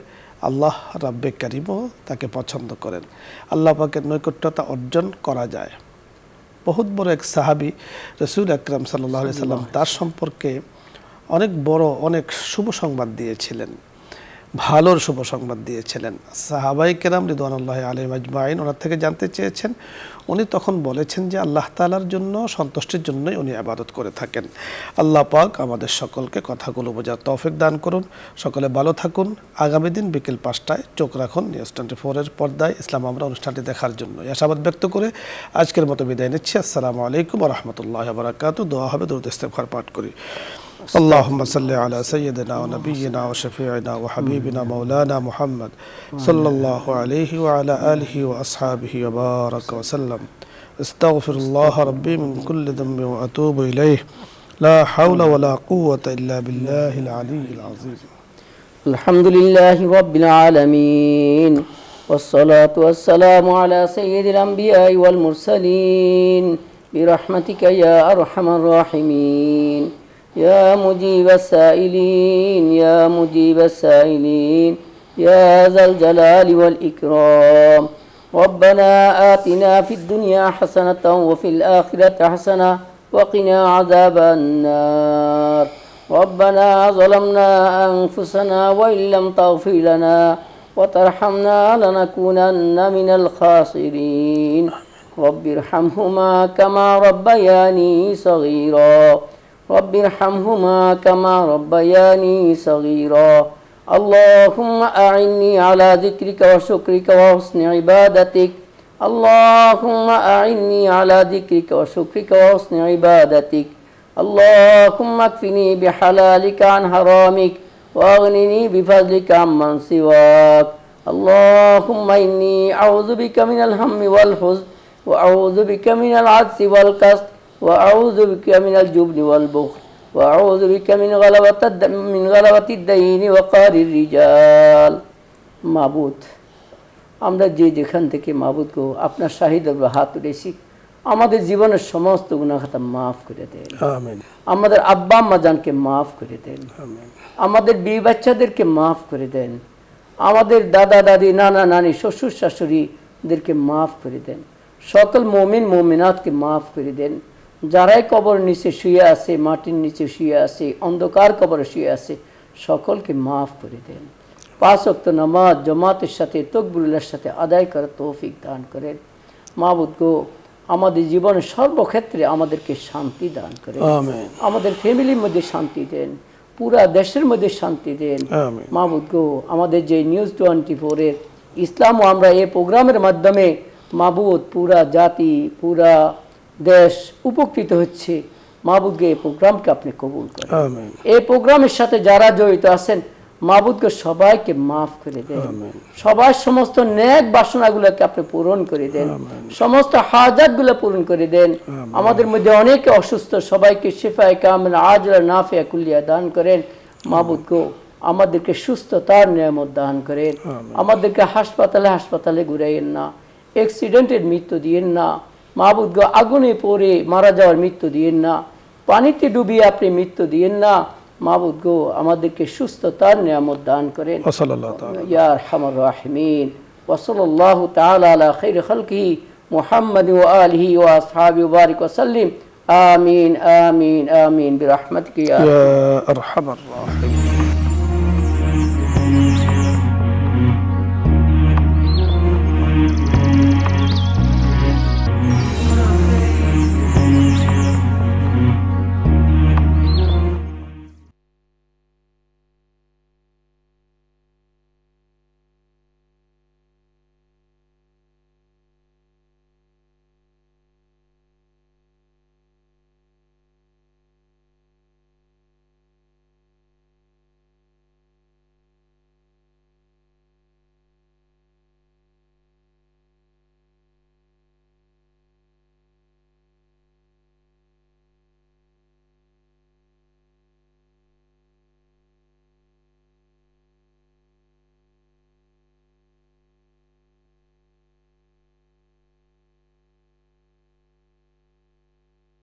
আল্লাহ রাব্বে কারিমও তাকে পছন্দ করেন। আল্লাহ পাকের নৈকট্যতা অর্জন করা যায়। বহুত বড় এক সাহাবী রাসূল আকরাম সাল্লাল্লাহু আলাইহি সাল্লাম তার সম্পর্কে অনেক বড় অনেক শুভ সংবাদ দিয়েছিলেন, ভালোর শুভ সংবাদ দিয়েছিলেন। সাহাবায়ে কেরাম রিদওয়ানুল্লাহি আলাইহিম আজমাইন ওনার থেকে জানতে চেয়েছেন। উনি তখন বলেছেন যে আল্লাহ তাআলার জন্য, সন্তুষ্টির জন্যই উনি ইবাদত করে থাকেন। আল্লাহ পাক আমাদের সকলকে কথাগুলো বোঝার তৌফিক দান করুন। সকলে ভালো থাকুন। আগামী দিন বিকেল 5টায় চোখ রাখুন নিউজ 24-এর পর্দায় ইসলাম আমরা অনুষ্ঠানটি দেখার জন্য। আশাবাদ ব্যক্ত করে আজকের মতো বিদায় নিচ্ছি। আসসালামু আলাইকুম ওয়া রাহমাতুল্লাহি ওয়া বারাকাতুহু। দোয়া হবে, দরুদ ইস্তিগফার পাঠ করি। اللهم صل على سيدنا ونبينا وشفيعنا وحبيبنا مولانا محمد صلى الله عليه وعلى آله وأصحابه وبارك وسلم. استغفر الله ربي من كل ذنب وأتوب إليه. لا حول ولا قوة إلا بالله العلي العظيم. الحمد لله رب العالمين والصلاة والسلام على سيد الأنبياء والمرسلين برحمتك يا أرحم الراحمين. يا مجيب السائلين يا مجيب السائلين يا ذا الجلال والإكرام. ربنا آتنا في الدنيا حسنة وفي الآخرة حسنة وقنا عذاب النار. ربنا ظلمنا أنفسنا وإن لم تغفر لنا وترحمنا لنكونن من الخاسرين. رب ارحمهما كما ربياني صغيرا. رب ارحمهما كما ربياني صغيرا. اللهم أعني على ذكرك وشكرك وحسن عبادتك. اللهم أعني على ذكرك وشكرك وحسن عبادتك. اللهم اكفني بحلالك عن حرامك وأغنني بفضلك عمن سواك. اللهم إني أعوذ بك من الهم والحزن وأعوذ بك من العجز والكسل وأعوذ بك من الجبن والبخل وأعوذ بك من غلبة الدين وقهر الرجال. মাবুদ, আমরা যেখান থেকে মাবুদ গো আপনার শাহিদের হাত তুলেছি, আমাদের জীবনের সমস্ত গুনাহ খাতা মাফ করে দেন। আমিন। আমাদের আব্বা আম্মা জানকে মাফ করে দেন। আমিন। আমাদের বিবি বাচ্চাদেরকে মাফ করে দেন। আমাদের দাদা দাদি, নানা নানি, শ্বশুর শাশুড়িদেরকে মাফ করে দেন। সকল মুমিন মুমিনাতকে মাফ করে দেন। যারাই কবর নিচে শুয়ে আছে, মাটির নিচে শুয়ে আছে, অন্ধকার কবরে শুয়ে আছে, সকলকে মাফ করে দেন। 5 ওয়াক্ত নামাজ জামাতের সাথে তাকবীরের সাথে আদায় করার তৌফিক দান করেন। মাবুদ গো, আমাদের জীবনের সর্বক্ষেত্রে আমাদেরকে শান্তি দান করেন। আমিন। আমাদের ফ্যামিলির মধ্যে শান্তি দেন, পুরা দেশের মধ্যে শান্তি দেন। আমিন। মাবুদ গো, আমাদের যে নিউজ 24-এর ইসলাম ও আমরা এই প্রোগ্রামের মাধ্যমে মাবুদ পুরা জাতি, পুরা দেশ উপকৃত হচ্ছে। মাবুদকে এই প্রোগ্রামকে আপনি কবুল করেন। আমিন। এই প্রোগ্রামের সাথে যারা জড়িত আছেন, মাবুদকে সবাইকে মাফ করে দেন। আমিন। সবার সমস্ত নেক বাসনাগুলোকে আপনি পূরণ করে দেন। আমিন। সমস্ত হাজাতগুলো পূরণ করে দেন। আমিন। আমাদের মধ্যে অনেকে অসুস্থ, সবাইকে শিফায়ে কামিল আজলা নাফিয়া কুল্লিয়া দান করেন। মাবুদ গো, আমাদেরকে সুস্থতার নিয়ামত দান করেন। আমাদেরকে হাসপাতালে হাসপাতালে ঘুরাইয়েন না, অ্যাক্সিডেন্টের মৃত্যু দিয়েন না। মাবুদ গো, আগুনে পড়ে মারা যাওয়ার মৃত্যু দিয়েন না, পানিতে ডুবিয়ে আপনি মৃত্যু দিয়েন না। মাবুদ গো, আমাদেরকে সুস্থতার নিয়ামত দান করেন। ইয়া আরহামার রাহিমিন। ওয়া সাল্লাল্লাহু তাআলা আলা খাইরি খালকিহি মুহাম্মাদ ওয়া আলিহি ওয়া আসহাবিহি ওয়া বারিক ওয়া সাল্লিম। আমিন আমিন আমিন বিরহমাতিকা ইয়া আরহামার রাহিমিন।